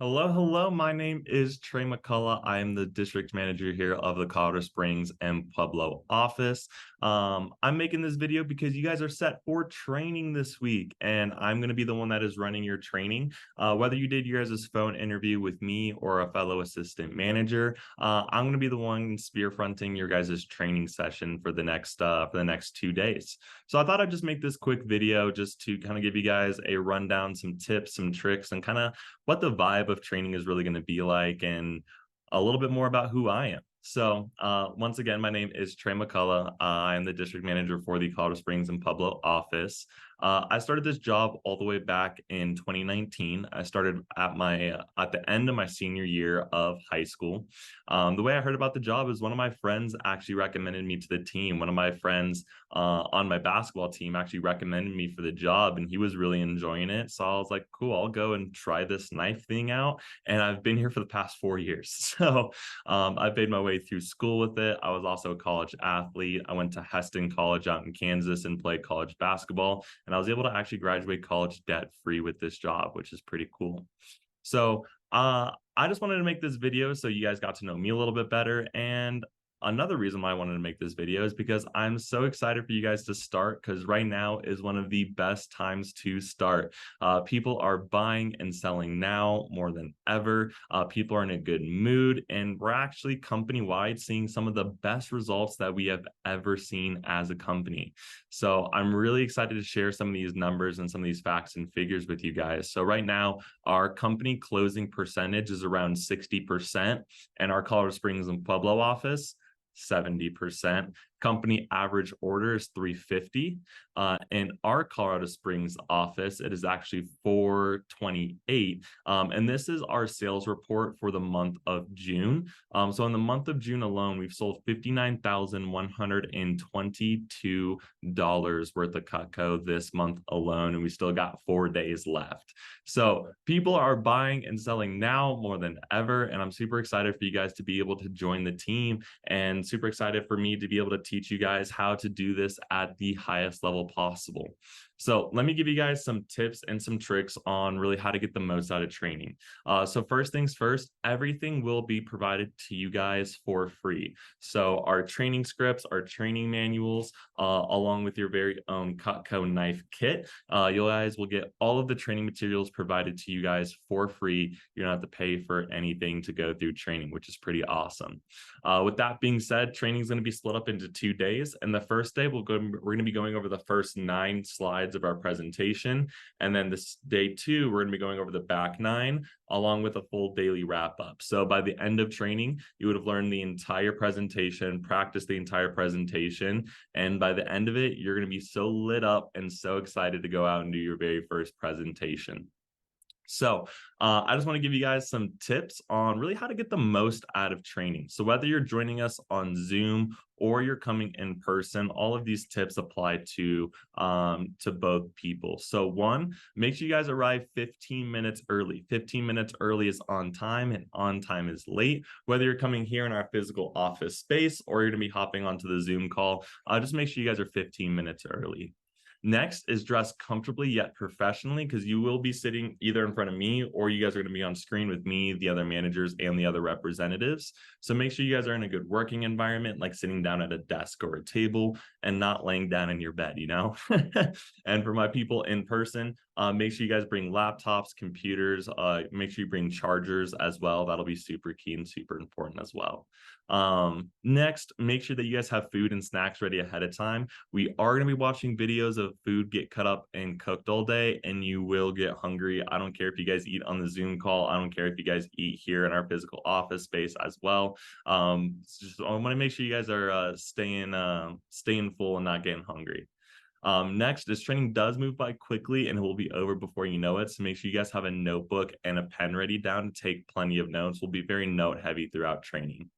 Hello, hello. My name is Trey McCullough. I am the district manager here of the Colorado Springs and Pueblo office. I'm making this video because you guys are set for training this week, and I'm going to be the one that is running your training. Whether you did your guys' phone interview with me or a fellow assistant manager, I'm going to be the one spear fronting your guys' training session for the next 2 days. So I thought I'd just make this quick video just to kind of give you guys a rundown, some tips, some tricks, and kind of what the vibe of training is really going to be like and a little bit more about who I am. So once again, my name is Trey McCullough. I am the district manager for the Colorado Springs and Pueblo office. I started this job all the way back in 2019. I started at the end of my senior year of high school. The way I heard about the job is one of my friends actually recommended me to the team. One of my friends on my basketball team actually recommended me for the job, and he was really enjoying it. So I was like, cool, I'll go and try this knife thing out. And I've been here for the past 4 years. So I paid my way through school with it. I was also a college athlete. I went to Heston College out in Kansas and played college basketball. And I was able to actually graduate college debt free with this job, which is pretty cool. So I just wanted to make this video so you guys got to know me a little bit better. And another reason why I wanted to make this video is because I'm so excited for you guys to start, because right now is one of the best times to start. People are buying and selling now more than ever. People are in a good mood, and we're actually company-wide seeing some of the best results that we have ever seen as a company. So I'm really excited to share some of these numbers and some of these facts and figures with you guys. So right now, our company closing percentage is around 60%, and our Colorado Springs and Pueblo office, 70%. Company average order is 350. In our Colorado Springs office, it is actually 428. And this is our sales report for the month of June. So in the month of June alone, we've sold $59,122 worth of Cutco this month alone, and we still got 4 days left. So people are buying and selling now more than ever, and I'm super excited for you guys to be able to join the team, and super excited for me to be able to teach you guys how to do this at the highest level possible. So let me give you guys some tips and some tricks on really how to get the most out of training. So first things first, everything will be provided to you guys for free. So our training scripts, our training manuals, along with your very own Cutco knife kit, you guys will get all of the training materials provided to you guys for free. You don't have to pay for anything to go through training, which is pretty awesome. With that being said, training is going to be split up into 2 days. And the first day, we're going to be going over the first 9 slides of our presentation. And then this day 2, we're going to be going over the back 9, along with a full daily wrap up. So by the end of training, you would have learned the entire presentation, practiced the entire presentation. And by the end of it, you're going to be so lit up and so excited to go out and do your very first presentation. So I just want to give you guys some tips on really how to get the most out of training. So whether you're joining us on Zoom or you're coming in person, all of these tips apply to both people. So one, make sure you guys arrive 15 minutes early. 15 minutes early is on time, and on time is late. Whether you're coming here in our physical office space or you're going to be hopping onto the Zoom call, just make sure you guys are 15 minutes early. Next is dress comfortably yet professionally, because you will be sitting either in front of me or you guys are going to be on screen with me, the other managers, and the other representatives. So make sure you guys are in a good working environment, like sitting down at a desk or a table and not laying down in your bed, you know? And for my people in person, make sure you guys bring laptops, computers, make sure you bring chargers as well. That'll be super key and super important as well. Next, make sure that you guys have food and snacks ready ahead of time. We are going to be watching videos of food get cut up and cooked all day, and you will get hungry. I don't care if you guys eat on the Zoom call. I don't care if you guys eat here in our physical office space as well. I want to make sure you guys are staying full and not getting hungry. Next, this training does move by quickly and it will be over before you know it. So make sure you guys have a notebook and a pen ready down to take plenty of notes. We'll be very note heavy throughout training.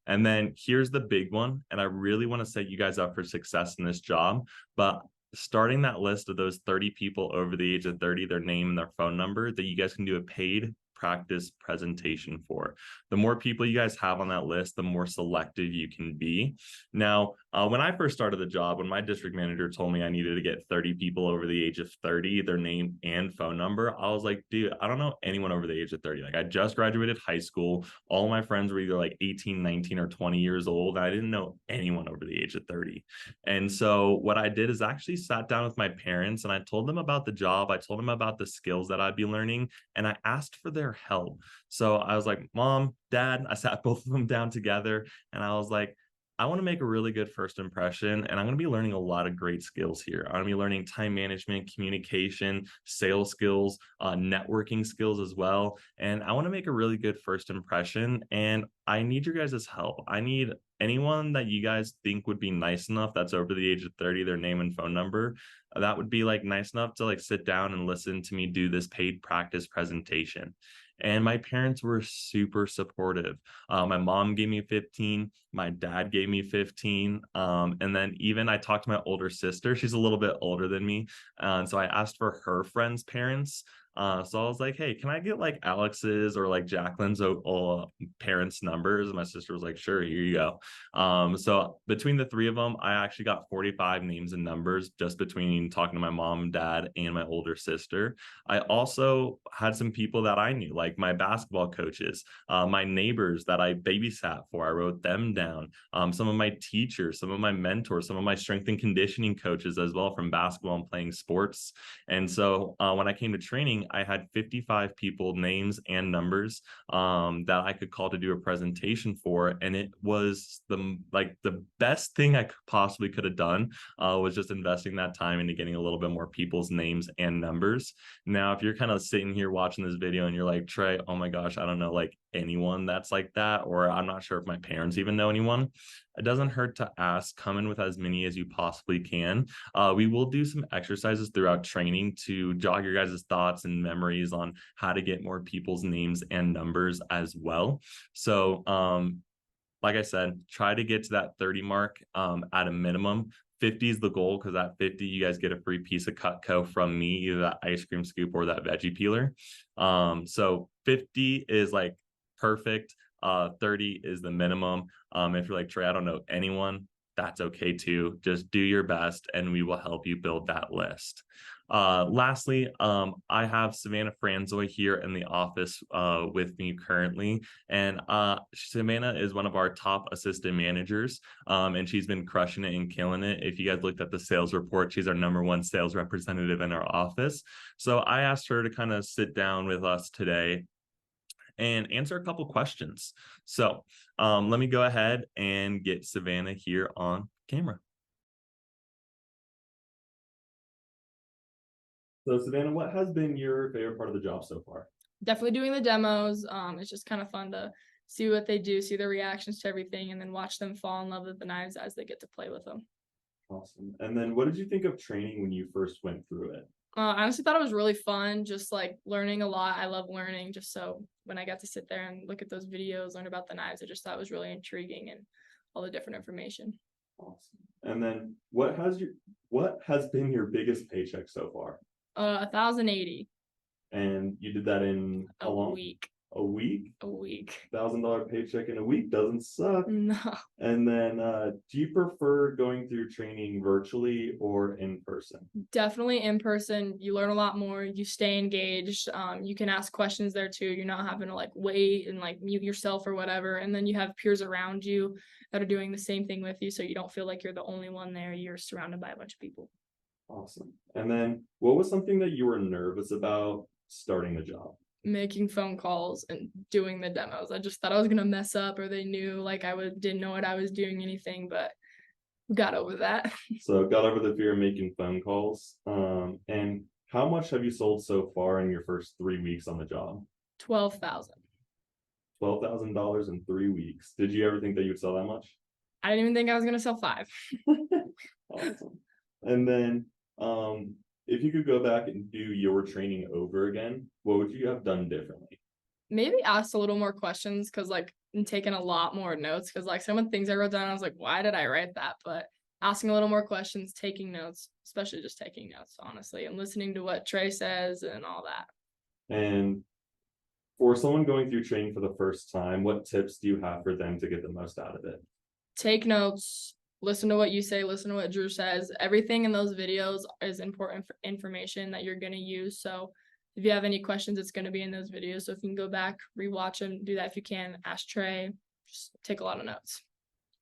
And then here's the big one, and I really want to set you guys up for success in this job, but starting that list of those 30 people over the age of 30, their name and their phone number, that you guys can do a paid practice presentation for. The more people you guys have on that list, the more selective you can be. Now, when I first started the job, when my district manager told me I needed to get 30 people over the age of 30, their name and phone number, I was like, dude, I don't know anyone over the age of 30. Like, I just graduated high school. All my friends were either like 18, 19, or 20 years old. I didn't know anyone over the age of 30. And so what I did is actually sat down with my parents and I told them about the job. I told them about the skills that I'd be learning, and I asked for their help. So I was like, Mom, Dad, I sat both of them down together and I was like, I want to make a really good first impression, and I'm going to be learning a lot of great skills here. I'm going to be learning time management, communication, sales skills, networking skills as well. And I want to make a really good first impression, and I need your guys' help. I need anyone that you guys think would be nice enough that's over the age of 30, their name and phone number, that would be like nice enough to like sit down and listen to me do this paid practice presentation. And my parents were super supportive. My mom gave me 15, my dad gave me 15. And then even I talked to my older sister. She's a little bit older than me. And so I asked for her friends' parents. So I was like, hey, can I get like Alex's or like Jacqueline's parents' numbers? And my sister was like, sure, here you go. So between the three of them, I actually got 45 names and numbers just between talking to my mom, dad, and my older sister. I also had some people that I knew, like my basketball coaches, my neighbors that I babysat for. I wrote them down. Some of my teachers, some of my mentors, some of my strength and conditioning coaches as well from basketball and playing sports. And so when I came to training, I had 55 people, names and numbers that I could call to do a presentation for. And it was the best thing I possibly could have done was just investing that time into getting a little bit more people's names and numbers. Now, if you're kind of sitting here watching this video and you're like, Trey, oh my gosh, I don't know like anyone that's like that, or I'm not sure if my parents even know anyone, it doesn't hurt to ask. Come in with as many as you possibly can. We will do some exercises throughout training to jog your guys' thoughts and memories on how to get more people's names and numbers as well. So, like I said, try to get to that 30 mark at a minimum. 50 is the goal, because at 50, you guys get a free piece of Cutco from me, either that ice cream scoop or that veggie peeler. So 50 is like perfect. 30 is the minimum. If you're like, Trey, I don't know anyone, that's okay too. Just do your best and we will help you build that list. Lastly, I have Savannah Franzoy here in the office with me currently. And Savannah is one of our top assistant managers, and she's been crushing it and killing it. If you guys looked at the sales report, she's our #1 sales representative in our office. So I asked her to kind of sit down with us today and answer a couple questions. So let me go ahead and get Savannah here on camera. So Savannah, what has been your favorite part of the job so far? Definitely doing the demos. It's just kind of fun to see what they do, see their reactions to everything, and then watch them fall in love with the knives as they get to play with them. Awesome. And then what did you think of training when you first went through it? I honestly thought it was really fun, just like learning a lot. I love learning, just so when I got to sit there and look at those videos, learn about the knives, I just thought it was really intriguing and all the different information. Awesome. And then what has been your biggest paycheck so far? 1,080 And you did that in a how long? week. A week? A week. $1,000 paycheck in a week doesn't suck. No. And then do you prefer going through training virtually or in person? Definitely in person. You learn a lot more. You stay engaged. You can ask questions there too. You're not having to like wait and like mute yourself or whatever. And then you have peers around you that are doing the same thing with you, so you don't feel like you're the only one there. You're surrounded by a bunch of people. Awesome. And then what was something that you were nervous about starting the job? Making phone calls and doing the demos. I just thought I was gonna mess up, or they knew like didn't know what I was doing anything, but got over that. So got over the fear of making phone calls. And how much have you sold so far in your first 3 weeks on the job? 12,000. $12,000 in 3 weeks. Did you ever think that you would sell that much? I didn't even think I was gonna sell 5. Awesome. And then if you could go back and do your training over again, what would you have done differently? Maybe ask a little more questions, because like I'm taking a lot more notes, because like some of the things I wrote down, I was like, why did I write that? But asking a little more questions, taking notes, especially just taking notes, honestly, and listening to what Trey says and all that. And For someone going through training for the first time, what tips do you have for them to get the most out of it? Take notes, listen to what you say, listen to what Drew says. Everything in those videos is important information that you're going to use. So if you have any questions, it's going to be in those videos. So if you can go back, rewatch them, do that if you can. Ask Trey, just take a lot of notes.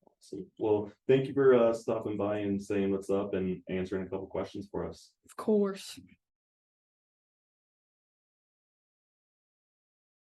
Awesome. Well, thank you for stopping by and saying what's up and answering a couple questions for us. Of course.